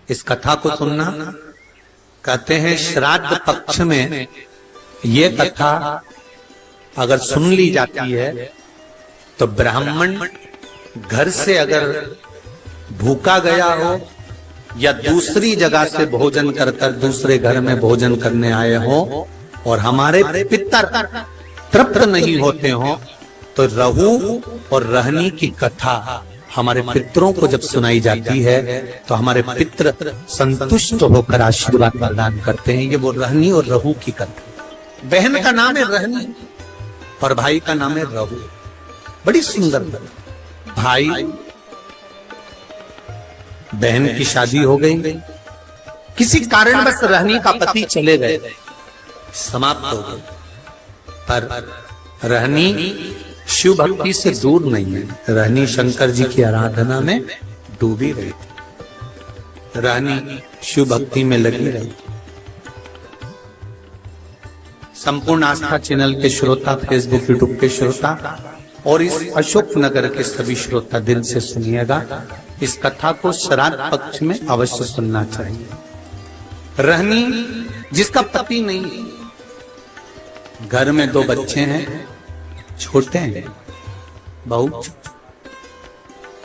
इस कथा को सुनना। कहते हैं श्राद्ध पक्ष में ये कथा अगर सुन ली जाती है तो ब्राह्मण घर से अगर भूखा गया हो या दूसरी जगह से भोजन कर दूसरे घर में भोजन करने आए हो और हमारे पितर तृप्त नहीं होते हो तो रहू और रहनी की कथा हमारे पितरों को जब सुनाई जाती है तो हमारे पितर संतुष्ट होकर आशीर्वाद प्रदान करते हैं। ये वो रहनी और रहू की कथा। बहन का नाम है रहनी और भाई का नाम है रहू। बड़ी सुंदर भाई बहन की शादी हो गई, किसी कारणवश रहनी का पति चले गए, समाप्त हो गए, पर रहनी शिव भक्ति से दूर नहीं है। रहनी शंकर जी की आराधना में डूबी रही थी, रहनी शिव भक्ति में लगी रही। संपूर्ण आस्था चैनल के श्रोता, फेसबुक यूट्यूब के श्रोता और इस अशोक नगर के सभी श्रोता दिल से सुनिएगा। इस कथा को श्राद्ध पक्ष में अवश्य सुनना चाहिए। रहनी जिसका पति नहीं, घर में 2 बच्चे हैं, छोटे हैं बहुत,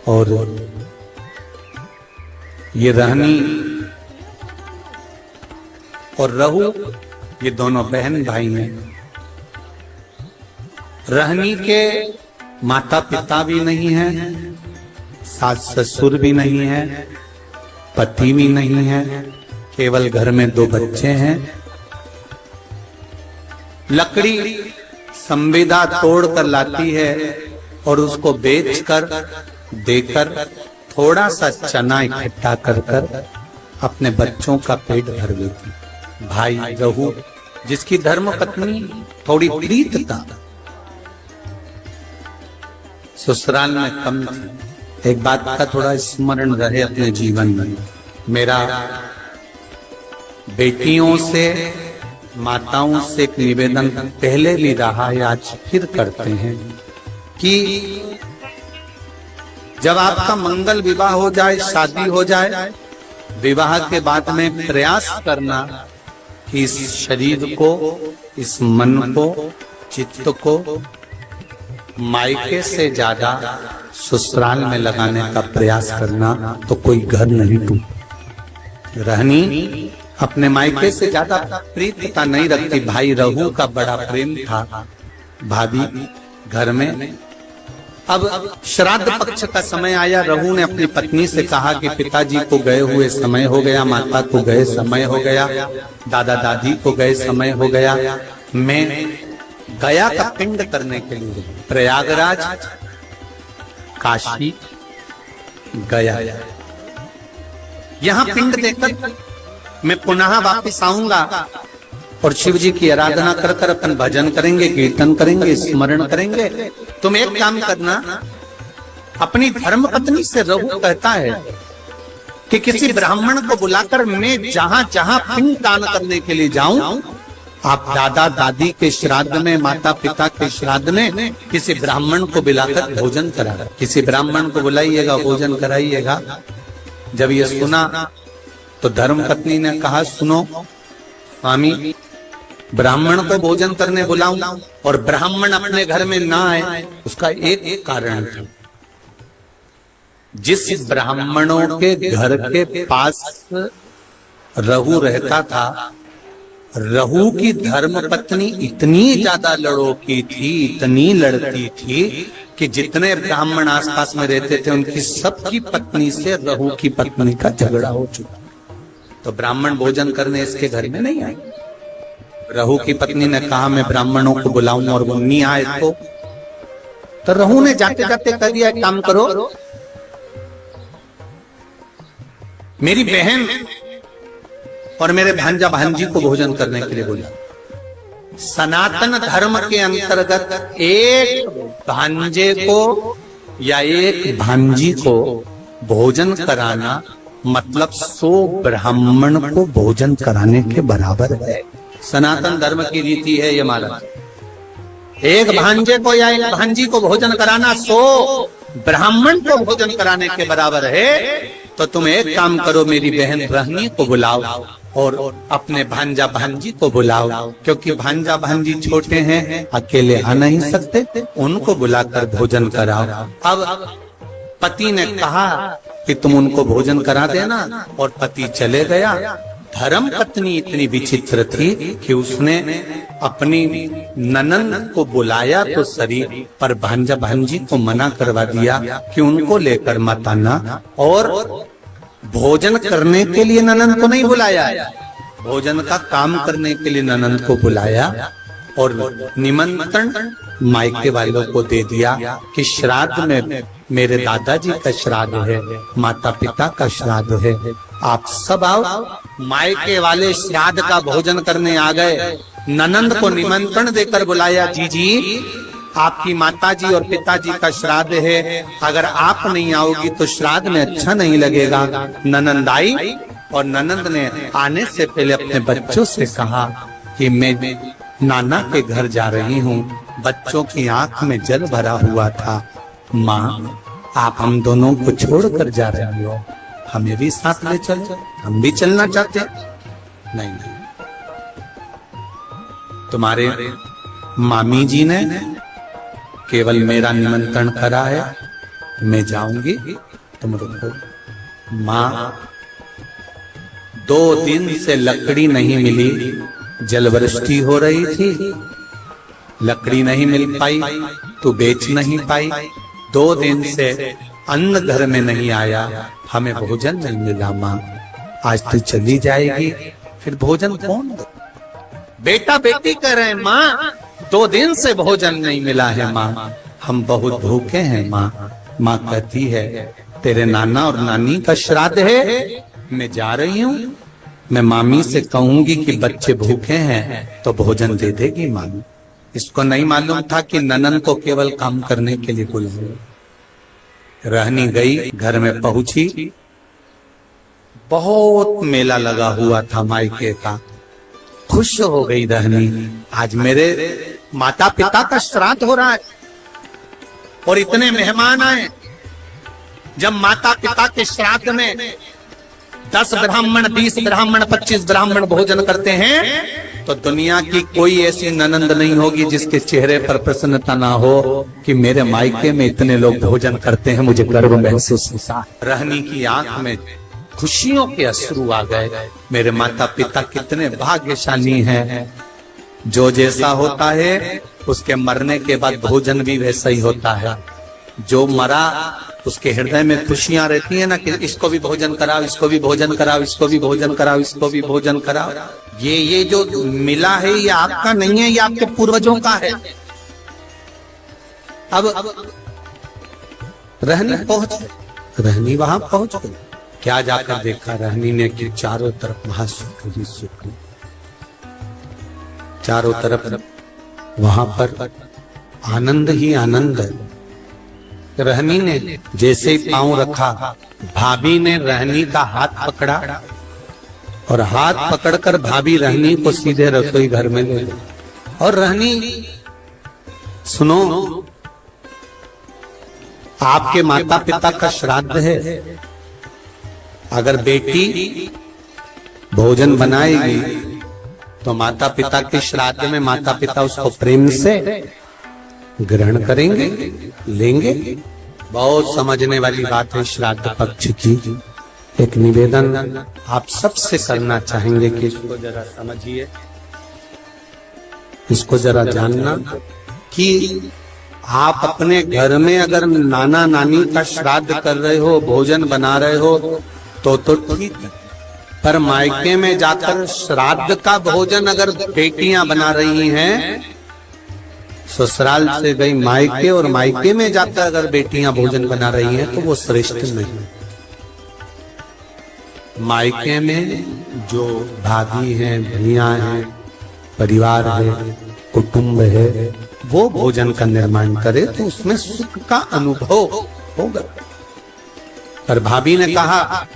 और ये रहनी और रहू ये दोनों बहन भाई हैं। रहनी के माता पिता भी नहीं है, सास ससुर भी नहीं है, पति भी नहीं है, केवल घर में 2 बच्चे हैं। लकड़ी संविदा तोड़ कर लाती है और उसको बेचकर देकर थोड़ा सा चना इकट्ठा कर अपने बच्चों का पेट भर देती। भाई रहू जिसकी धर्म पत्नी थोड़ी प्रीत था, ससुराल में कम थी। एक बात का थोड़ा स्मरण रहे अपने जीवन में। मेरा बेटियों से, माताओं से एक निवेदन पहले भी रहा है, आज फिर करते हैं कि जब आपका मंगल विवाह हो जाए, शादी हो जाए, विवाह के बाद में प्रयास करना कि इस शरीर को, इस मन को, चित्त को मायके से ज्यादा ससुराल में लगाने का प्रयास करना, तो कोई घर नहीं टूटे। रहनी अपने मायके से ज्यादा प्रीतता नहीं रखती। भाई रहू का बड़ा प्रेम था भाभी घर में। अब श्राद्ध पक्ष का समय आया, रहू ने अपनी पत्नी से कहा कि पिताजी को गए हुए समय हो गया, माता को गए समय हो गया, दादा दादी को गए समय हो गया, मैं गया का पिंड करने के लिए प्रयागराज, काशी गया, यहाँ पिंड देकर मैं पुनः वापस आऊंगा और शिव जी की आराधना कर कर अपन भजन करेंगे, कीर्तन करेंगे, स्मरण करेंगे। तुम एक काम करना, अपनी धर्म पत्नी से रहू कहता है कि किसी ब्राह्मण को बुलाकर मैं जहां जहां पिंड दान करने के लिए जाऊं, आप दादा दादी के श्राद्ध में, माता पिता के श्राद्ध में किसी ब्राह्मण को बुलाकर भोजन करा, किसी ब्राह्मण को बुलाइएगा, भोजन कराइएगा। जब ये सुना तो धर्म पत्नी ने कहा, सुनो स्वामी, ब्राह्मण को भोजन करने बुलाऊं और ब्राह्मण अपने घर में ना आए, उसका एक कारण था। जिस ब्राह्मणों के घर के पास रहू रहता था, रहू की धर्म पत्नी इतनी ज्यादा लड़ोकी थी, इतनी लड़ती थी कि जितने ब्राह्मण आसपास में रहते थे उनकी सबकी पत्नी से रहू की पत्नी का झगड़ा हो चुका। तो ब्राह्मण भोजन करने इसके घर में नहीं आए। रहू की पत्नी ने कहा मैं ब्राह्मणों को बुलाऊं और वो नहीं आए तो रहू ने जाते जाते कह दिया, काम करो, मेरी बहन और मेरे भांजा भांजी को भोजन करने के लिए बोला। सनातन धर्म के अंतर्गत एक भांजे को या एक भांजी को भोजन कराना मतलब 100 ब्राह्मण को भोजन कराने के बराबर है। सनातन धर्म की रीति है ये महाराज। एक भांजे को या एक भांजी को भोजन कराना 100 ब्राह्मण को भोजन कराने के बराबर है। तो तुम एक काम करो, मेरी बहन रहनी को बुलाओ और अपने भांजा भांजी को बुलाओ, क्योंकि भांजा भांजी छोटे हैं, अकेले आ नहीं सकते, उनको बुलाकर भोजन कराओ। अब पति ने कहा कि तुम उनको भोजन करा देना, और पति चले गया। धर्म पत्नी इतनी विचित्र थी कि उसने अपनी ननंद को बुलाया तो सरी, पर भांजा भांजी को मना करवा दिया कि उनको लेकर मत आना, और भोजन करने के लिए ननंद को नहीं बुलाया, भोजन का काम करने के लिए ननंद को बुलाया, और निमंत्रण मायके वालों को दे दिया कि श्राद्ध में मेरे दादाजी का श्राद्ध है, माता पिता का श्राद्ध है, आप सब आओ। मायके वाले श्राद्ध का भोजन करने आ गए। ननंद को निमंत्रण देकर बुलाया, जी आपकी माताजी और पिताजी का श्राद्ध है, अगर आप नहीं आओगी तो श्राद्ध में अच्छा नहीं लगेगा। ननंद आई, और ननंद ने आने से पहले अपने बच्चों से कहा कि मैं नाना के घर जा रही हूँ। बच्चों की आंख में जल भरा हुआ था। माँ, आप हम दोनों को छोड़कर जा रही हो, हमें भी साथ ले चलो, हम भी चलना चाहते। नहीं, तुम्हारे मामी जी ने केवल मेरा निमंत्रण करा है, मैं जाऊंगी, तुम रुको। माँ, 2 दिन से लकड़ी नहीं मिली, जलवृष्टि हो रही थी, लकड़ी नहीं मिल पाई तो बेच नहीं पाई। 2 दिन से अन्न घर में नहीं आया, हमें भोजन नहीं मिला। माँ, आज तू चली जाएगी, फिर भोजन कौन दे? बेटा बेटी कह रहे हैं, माँ 2 दिन से भोजन नहीं मिला है माँ, हम बहुत भूखे हैं माँ। माँ कहती है, तेरे नाना और नानी का श्राद्ध है, मैं जा रही हूँ, मैं मामी से कहूंगी कि बच्चे भूखे हैं तो भोजन दे देगी माँ। इसको नहीं मालूम था कि ननन को केवल काम करने के लिए बुलाया। रहनी गई, घर में पहुंची, बहुत मेला लगा हुआ था मायके का। खुश हो गई रहनी, आज मेरे माता पिता का श्राद्ध हो रहा है और इतने मेहमान आए। जब माता पिता के श्राद्ध में 10 ब्राह्मण, 20 ब्राह्मण, 25 ब्राह्मण भोजन करते हैं तो दुनिया की कोई ऐसी ननंद नहीं होगी जिसके चेहरे पर प्रसन्नता ना हो कि मेरे मायके में इतने लोग भोजन करते हैं, मुझे गर्व महसूस होता। रहनी की आंख में खुशियों के अश्रु आ गए। मेरे माता पिता कितने भाग्यशाली हैं। जो जैसा होता है उसके मरने के बाद भोजन भी वैसा ही होता है। जो मरा उसके हृदय में खुशियां रहती है ना कि इसको भी भोजन कराओ, इसको भी भोजन कराओ, इसको भी भोजन कराओ, इसको भी भोजन कराओ। ये जो मिला है ये आपका नहीं है, ये आपके पूर्वजों का है। अब रहनी वहां पहुंच गई। क्या जाकर देखा रहनी ने कि चारों तरफ महासुख ही सुख, चारों तरफ वहां पर आनंद ही आनंद है। रहनी ने जैसे ही पांव रखा, भाभी ने रहनी का हाथ पकड़ा और हाथ पकड़कर भाभी रहनी को सीधे रसोई घर में ले गई। और रहनी, सुनो, आपके माता पिता का श्राद्ध है, अगर बेटी भोजन बनाएगी तो माता पिता के श्राद्ध में माता पिता उसको प्रेम से ग्रहण करेंगे, लेंगे। बहुत समझने वाली बात है श्राद्ध पक्ष की। एक निवेदन आप सबसे करना चाहेंगे कि इसको जरा समझिए, इसको जरा जानना कि आप अपने घर में अगर नाना नानी का श्राद्ध कर रहे हो, भोजन बना रहे हो तो ठीक है, पर मायके में जाकर श्राद्ध का भोजन अगर बेटियां बना रही हैं, ससुराल से गई मायके और मायके में जाकर अगर बेटियां भोजन बना रही हैं तो वो श्रेष्ठ नहीं। मायके में जो भाभी हैं, भैया हैं, परिवार है, कुटुंब है, वो भोजन का निर्माण करे तो उसमें सुख का अनुभव होगा। पर भाभी ने कहा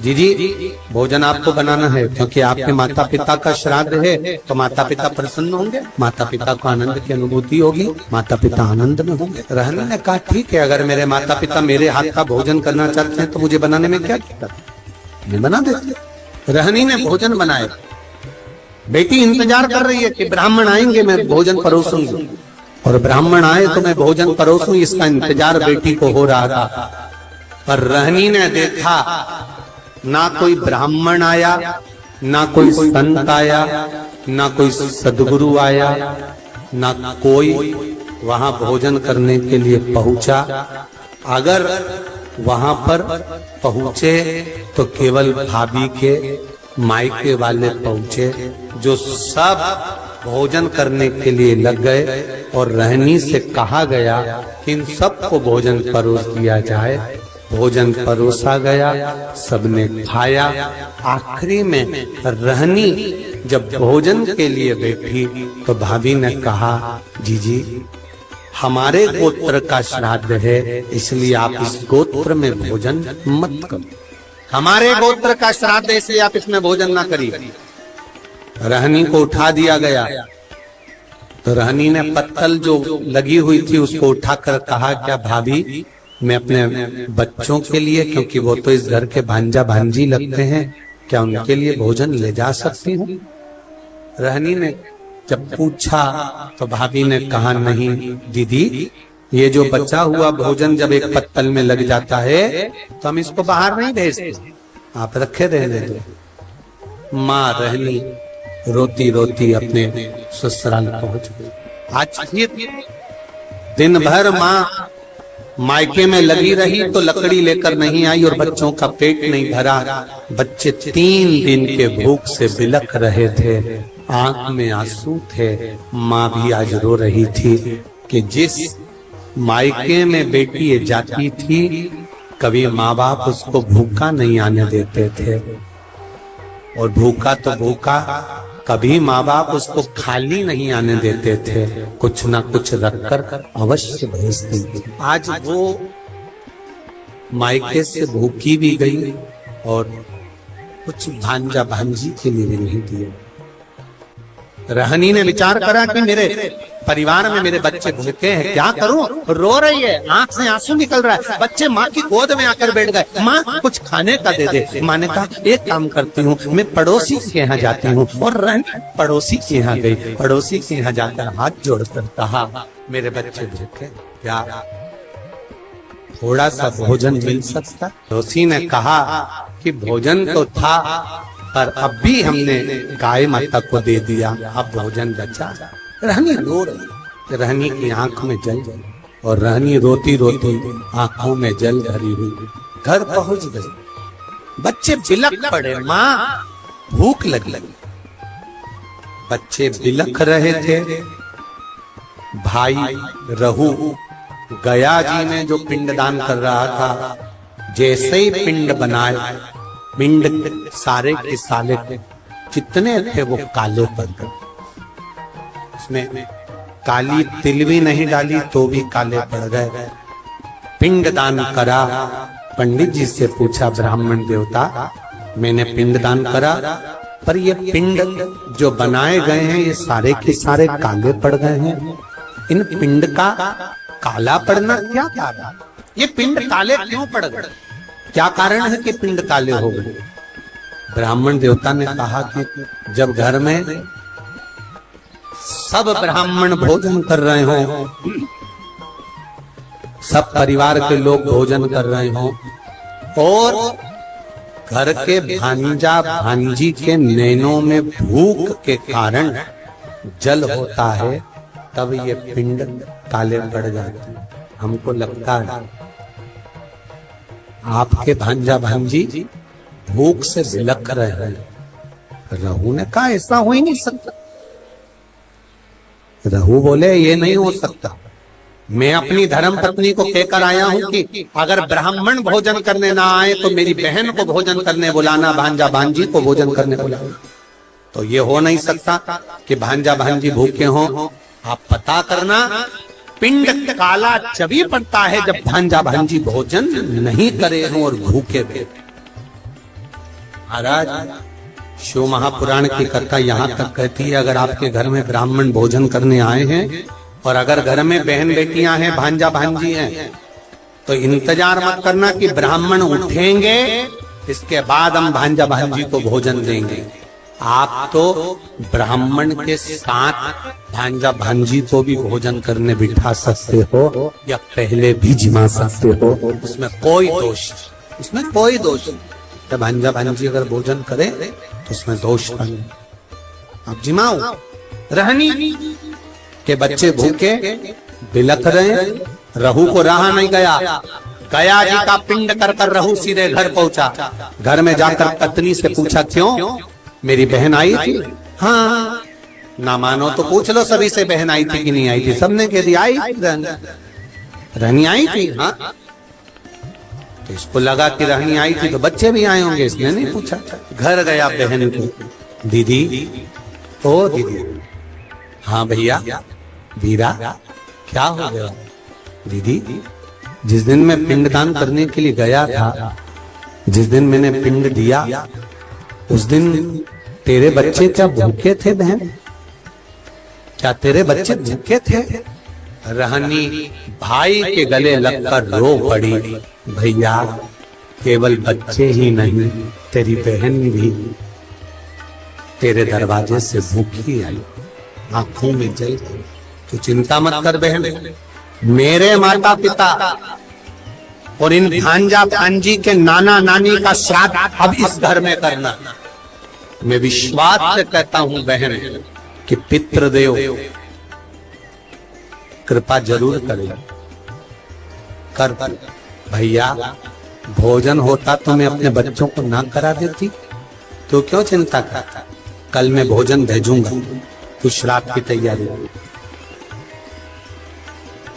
जी भोजन आपको बनाना है क्योंकि आपके माता पिता का श्राद्ध है, तो माता पिता प्रसन्न होंगे, माता पिता को आनंद की अनुभूति होगी, माता पिता आनंद में होंगे। रहनी ने कहा ठीक है, अगर मेरे माता पिता मेरे हाथ का भोजन करना चाहते हैं तो मुझे बनाने में क्या दिक्कत, मैं बना देती। रहनी ने भोजन बनाया। बेटी इंतजार कर रही है कि ब्राह्मण आएंगे मैं भोजन परोसूंगी, और ब्राह्मण आए तो मैं भोजन परोसूं, इसका इंतजार बेटी को हो रहा था। पर रहनी ने देखा ना कोई ब्राह्मण आया, ना कोई संत आया, ना कोई सदगुरु आया, ना कोई वहां भोजन करने के लिए पहुंचा। अगर वहां पर पहुंचे तो केवल भाभी के मायके वाले पहुंचे, जो सब भोजन करने के लिए लग गए, और रहनी से कहा गया कि इन सबको भोजन परोस दिया जाए। भोजन परोसा गया, सबने खाया। आखिरी में रहनी जब भोजन के लिए बैठी तो भाभी ने कहा जी हमारे गोत्र का श्राद्ध है, इसलिए आप इस गोत्र में भोजन मत करो। हमारे गोत्र का श्राद्ध है इसलिए आप इसमें भोजन ना करिए। रहनी को उठा दिया गया, तो रहनी ने पत्तल जो लगी हुई थी उसको उठाकर कहा क्या भाभी मैं अपने बच्चों के लिए, क्योंकि वो तो इस घर के भांजा भांजी लगते हैं, क्या उनके लिए भोजन ले जा सकती हूँ? रहनी ने जब पूछा तो भाभी ने कहा नहीं दीदी, ये जो बचा हुआ भोजन जब एक पत्तल में लग जाता है तो हम इसको बाहर नहीं भेजते, आप रखे रहने दो। माँ रहनी रोती रोती अपने ससुराल पहुंच गई। आज दिन भर माँ मायके में लगी रही तो लकड़ी लेकर नहीं आई और बच्चों का पेट नहीं भरा। बच्चे 3 दिन के भूख से बिलख रहे थे, आंख में आंसू थे। माँ भी आज रो रही थी कि जिस मायके में बेटी जाती थी कभी माँ बाप उसको भूखा नहीं आने देते थे, और भूखा तो भूखा, कभी माँ बाप उसको खाली नहीं आने देते थे, कुछ ना कुछ रखकर अवश्य भेजते थे। आज वो मायके से भूखी भी गई और कुछ भांजा भांजी के लिए भी नहीं दिए। रहनी ने विचार करा कि मेरे परिवार में मेरे बच्चे भूखे हैं, क्या करूं? रो रही है, आंख से आंसू निकल रहा है, बच्चे माँ की गोद में आकर बैठ गए, माँ कुछ खाने का दे दे। माँ ने कहा एक काम करती हूँ, मैं पड़ोसी के यहाँ जाती हूँ, और रहनी पड़ोसी के यहाँ गई। पड़ोसी के यहाँ जाकर हाथ जोड़कर कहा मेरे बच्चे भूखे, क्या थोड़ा सा भोजन मिल सकता? पड़ोसी ने कहा कि भोजन तो था, पर अब भी हमने गाय माता को दे दिया, अब भोजन बचा। रहनी रो रही, रहनी की आंख में जल, और रहनी रोती रोती आंखों में जल भरी हुई घर पहुंच गई। बच्चे बिलख पड़े, माँ भूख लगी। बच्चे बिलख रहे थे। भाई रहू गया जी में जो पिंडदान कर रहा था, जैसे ही पिंड बनाए, पिंड सारे के सारे जितने थे वो काले पड़ गए। उसमें काली तिल भी नहीं डाली तो भी काले पड़ गए। पिंड दान करा। पंडित जी से पूछा ब्राह्मण देवता, मैंने पिंड दान करा, पर ये पिंड जो बनाए गए हैं ये सारे के सारे काले पड़ गए हैं, इन पिंड का काला पड़ना क्या कारण? ये पिंड काले क्यों पड़ गए? क्या कारण है कि पिंड काले हो गए? ब्राह्मण देवता ने कहा कि जब घर में सब ब्राह्मण भोजन कर रहे हो, सब परिवार के लोग भोजन कर रहे हो, और घर के भांजा भांजी के नैनों में भूख के कारण जल होता है, तब ये पिंड काले पड़ जाते हैं। हमको लगता है आपके भांजा भांजी भूख से बिलख रहे हैं। रहू ने कहा ऐसा हो ही नहीं सकता। रहू बोले ये नहीं हो सकता, मैं अपनी धर्म पत्नी को कहकर आया हूं कि अगर ब्राह्मण भोजन करने ना आए तो मेरी बहन को भोजन करने बुलाना, भांजा भांजी को भोजन करने बुलाना। तो ये हो नहीं सकता कि भांजा भांजी भूखे हो। आप पता करना, पिंड काला तभी पड़ता है जब भांजा भांजी भोजन नहीं करे हों और भूखे बैठे। महाराज, शिव महापुराण की कथा यहाँ तक कहती है, अगर आपके घर में ब्राह्मण भोजन करने आए हैं और अगर घर में बहन बेटियां हैं, भांजा भांजी हैं, तो इंतजार मत करना कि ब्राह्मण उठेंगे इसके बाद हम भांजा भांजी को भोजन देंगे। आप तो ब्राह्मण के साथ भांजा भांजी को भी भोजन करने बिठा सकते हो या पहले भी जिमा सकते हो, उसमें कोई दोष, उसमें कोई दोष नहीं। भांजा भांजी अगर भोजन करे तो उसमें दोष नहीं। आप जिमाओ। रहनी के बच्चे भूखे बिलख रहे, रहू को रहा नहीं गया, गया जी का पिंड कर कर रहू सीधे घर पहुंचा। घर में जाकर पत्नी से पूछा, क्यों मेरी बहन आई थी? हाँ, ना मानो तो पूछ लो सभी से, बहन आई थी कि नहीं आई थी? सबने कह दिया आई, रहनी आई थी। हाँ, तो इसको लगा कि रहनी आई थी तो बच्चे भी आए होंगे, इसने नहीं पूछा। घर गया बहन को, दीदी, ओ दीदी। हाँ भैया, वीरा क्या हो गया? दीदी, जिस दिन मैं पिंडदान करने के लिए गया था, जिस दिन मैंने पिंड दिया, उस दिन तेरे बच्चे क्या भूखे थे बहन? क्या तेरे बच्चे भूखे थे? रहनी भाई के गले लगकर रो पड़ी, भैया केवल बच्चे ही नहीं, तेरी बहन भी तेरे दरवाजे से भूखी आई, आंखों में जल। तो चिंता मत कर बहन, मेरे माता पिता और इन भांजा भांजी के नाना नानी का श्राद्ध अब इस घर में करना। मैं विश्वास से कहता हूं बहन कि पितृदेव कृपा जरूर करेगा। कर भैया, भोजन होता तो मैं अपने बच्चों को ना करा देती, तो क्यों चिंता करता? कल मैं भोजन भेजूंगा, तू श्राद्ध की तैयारी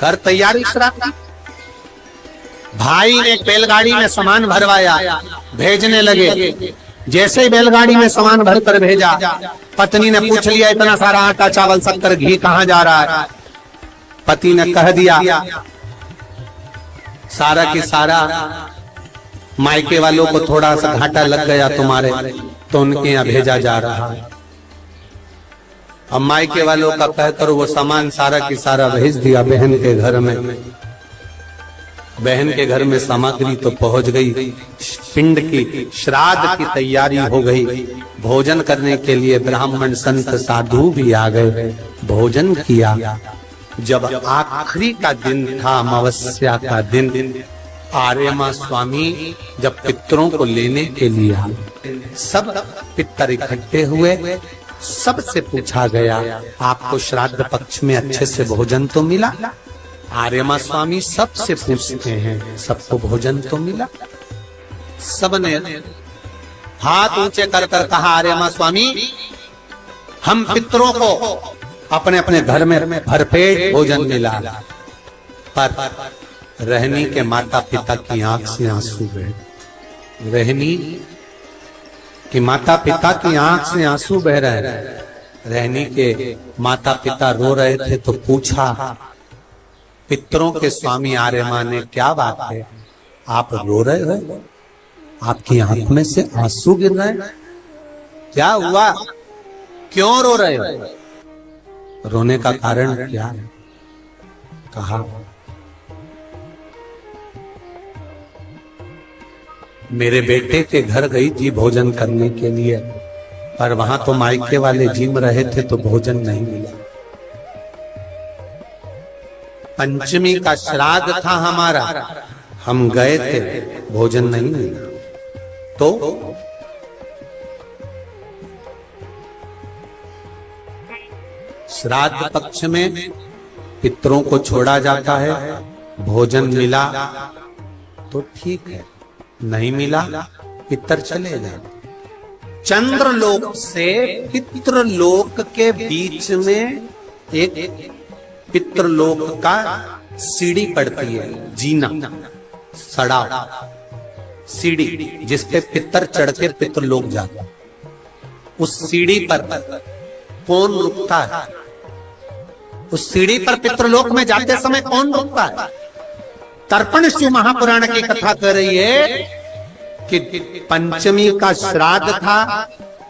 कर, तैयारी श्राद्ध की। भाई ने एक बैलगाड़ी में सामान भरवाया, भेजने लगे। जैसे ही बैलगाड़ी में सामान भरकर भेजा, पत्नी ने पूछ लिया, इतना सारा आटा चावल शक्कर घी कहाँ जा रहा है? पति ने कह दिया, सारा की सारा मायके वालों को थोड़ा सा घाटा लग गया तुम्हारे, तो उनके यहाँ भेजा जा रहा है। अब मायके वालों का कहकर वो सामान सारा की सारा भेज दिया बहन के घर में। बहन के घर में सामग्री तो पहुंच गई, पिंड की श्राद्ध की तैयारी हो गई। भोजन करने के लिए ब्राह्मण संत साधु भी आ गए, भोजन किया। जब आखिरी का दिन था, अमावस्या का दिन, आर्यमा स्वामी जब पितरों को लेने के लिए आए, सब पितर इकट्ठे हुए। सबसे पूछा गया, आपको श्राद्ध पक्ष में अच्छे से भोजन तो मिला? आर्यमा स्वामी सबसे पूछते हैं, सबको भोजन तो मिला? सबने हाथ ऊंचे कर कर कहा, आर्यमा स्वामी, हम पितरों को अपने अपने घर में भरपेट भोजन मिला। पर रहनी के माता पिता की आंख से आंसू बहे। रहनी कि माता पिता की आंख से आंसू बह रहे हैं। रहनी के माता पिता रो रहे थे तो पूछा, पितरों के स्वामी आर्यमा ने, क्या बात है, आप रो रहे हो? आपकी आंख में से आंसू गिर रहे हैं? क्या हुआ, क्यों रो रहे हो? रोने का कारण क्या है? कहा, मेरे बेटे के घर गई थी भोजन करने के लिए, पर वहां तो मायके वाले जिम रहे थे तो भोजन नहीं मिला। पंचमी का श्राद्ध था हमारा, हम गए थे, भोजन नहीं मिला। तो श्राद्ध पक्ष में पितरों को छोड़ा जाता है, भोजन मिला तो ठीक है, नहीं मिला पितर चले जाते। चंद्रलोक से पितृलोक के बीच में एक पितृलोक का सीढ़ी पड़ती है, जीना, सड़ा सीढ़ी, जिसपे पितर चढ़ के पितृलोक जाता। उस सीढ़ी पर कौन रुकता है? उस सीढ़ी पर पितृलोक में जाते समय कौन रुकता है? तर्पण शिव महापुराण की कथा कर रही है कि पंचमी का श्राद्ध था,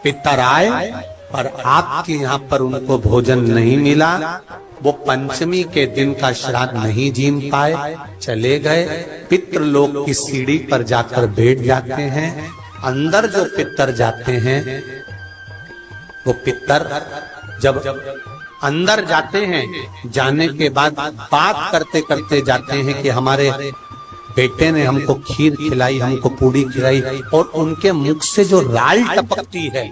पितर आए और आपके यहाँ पर उनको भोजन नहीं मिला। वो पंचमी के दिन का श्राद्ध नहीं जीम पाए, चले गए। पितृलोक की सीढ़ी पर जाकर बैठ जाते हैं। अंदर जो पितर जाते हैं, वो पितर जब अंदर जाते हैं, जाने के बाद बात करते करते जाते हैं कि हमारे बेटे ने हमको खीर खिलाई, हमको पूड़ी खिलाई, और उनके मुख से जो राल टपकती है,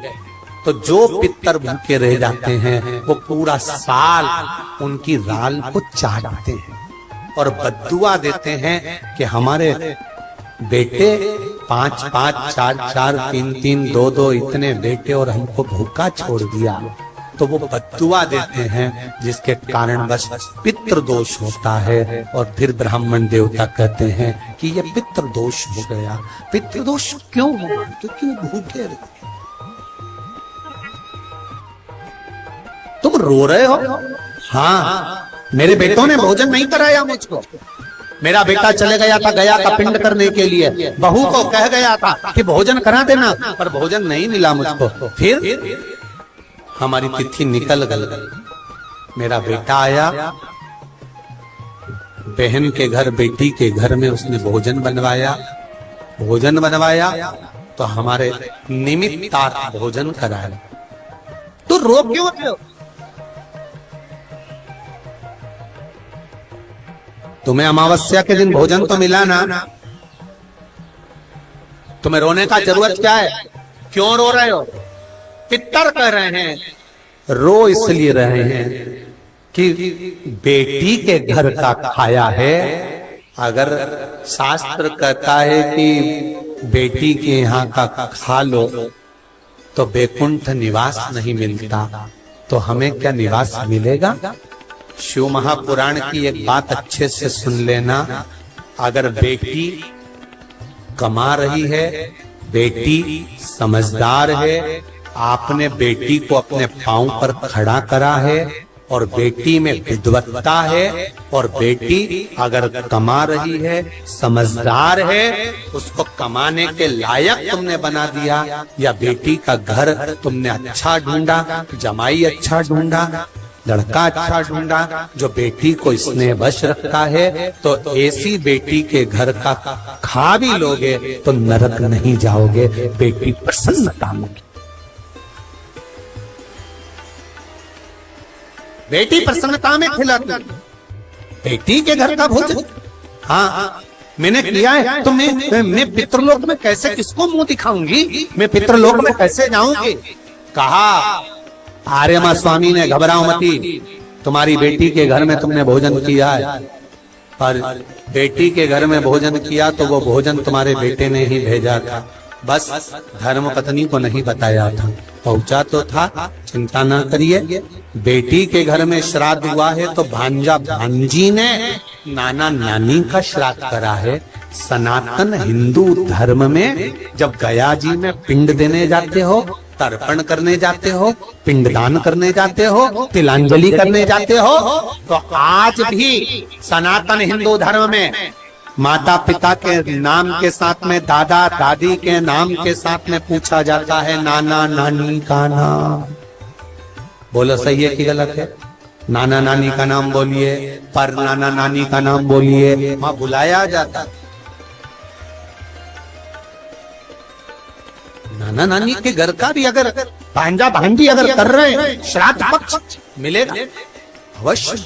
तो जो पितर भूखे रह जाते हैं वो पूरा साल उनकी राल को चाटते हैं और बद्दुआ देते हैं कि हमारे बेटे 5-5, 4-4, 3-3, 2-2 इतने बेटे और हमको भूखा छोड़ दिया। तो वो बद्दुआ देते हैं, जिसके कारण बस पितृ दोष होता है। और फिर ब्राह्मण देवता कहते हैं कि ये पितृ दोष हो गया। पितृ दोष क्यों हुआ? क्योंकि वो भूखे रहे। तुम रो रहे हो? हाँ, मेरे बेटों ने भोजन नहीं कराया मुझको। मेरा बेटा चले गया था गया का पिंड करने के लिए, बहू को कह गया था कि भोजन करा देना, पर भोजन नहीं मिला मुझको। फिर हमारी तिथि निकल गई। मेरा बेटा आया, बहन के घर, बेटी के घर में उसने भोजन बनवाया तो हमारे निमित्तार्थ भोजन कराया। तो रो क्यों रहे हो? तुम्हें अमावस्या के दिन भोजन तो मिला ना, तुम्हें रोने का जरूरत क्या है? क्यों रो रहे हो? पितर कह रहे हैं, रो इसलिए रहे हैं कि बेटी के घर का खाया है। अगर शास्त्र कहता है कि बेटी के यहाँ का खा लो तो बैकुंठ निवास नहीं मिलता, तो हमें क्या निवास मिलेगा? शिव महापुराण की एक बात अच्छे से सुन लेना। अगर बेटी कमा रही है, बेटी समझदार है, आपने बेटी को अपने पांव पर खड़ा करा है और बेटी में विद्वत्ता है, और बेटी अगर कमा रही है, समझदार है, उसको कमाने के लायक तुमने बना दिया, या बेटी का घर तुमने अच्छा ढूंढा, जमाई अच्छा ढूंढा, लड़का अच्छा ढूंढा जो बेटी को स्नेह वश रखता है, तो ऐसी बेटी के घर का खा भी लोगे तो नरक नहीं जाओगे। बेटी प्रसन्नता में, बेटी प्रसन्नता में खिलाती, बेटी के घर का भोजन। हाँ, मैंने किया है, तो मैं पितृलोक में कैसे किसको मुंह दिखाऊंगी? मैं पितृलोक में कैसे जाऊंगी? कहा आर्यमा स्वामी ने, घबराओ मती, तुम्हारी बेटी के घर में तुमने भोजन किया है, पर बेटी के घर में भोजन किया तो वो भोजन तुम्हारे बेटे ने ही भेजा था, बस धर्म पत्नी को नहीं बताया था। पहुंचा तो था, चिंता ना करिए। बेटी के घर में श्राद्ध हुआ है तो भांजा भांजी ने नाना नानी का श्राद्ध करा है। सनातन हिंदू धर्म में जब गया जी में पिंड देने जाते हो, तर्पण करने जाते हो, पिंडदान करने जाते हो, तिलांजलि करने जाते हो, तो आज भी सनातन हिंदू धर्म में माता पिता के नाम के साथ में, दादा दादी के नाम के साथ में पूछा जाता है नाना नानी का नाम। बोलो सही है कि गलत है? नाना नानी का नाम बोलिए, पर नाना नानी का नाम बोलिए, वहां बुलाया जाता। नाना नानी के घर का भी अगर भांजा भांजी अगर कर रहे हैं, श्राद्ध पक्ष मिलेगा अवश्य।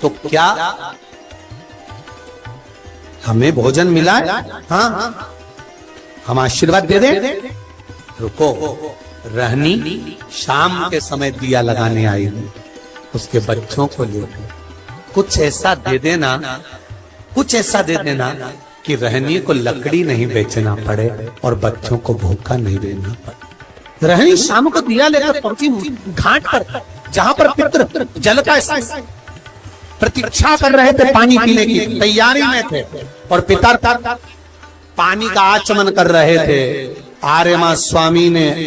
तो क्या हमें भोजन मिला है? हाँ, हम आशीर्वाद दे दें। रुको, रहनी शाम के समय दिया लगाने आई हूं, उसके बच्चों को ले कुछ ऐसा दे देना, कुछ ऐसा दे देना कि रहनी को लकड़ी नहीं बेचना पड़े और बच्चों को भूखा नहीं देना पड़े। रहनी शाम को दिया लेकर पहुंची घाट पर, जहां पर पितृ जल का प्रतीक्षा कर रहे थे, पानी पीने की तैयारी में थे, और पिता पानी का आचमन कर रहे थे। आर्यमा स्वामी ने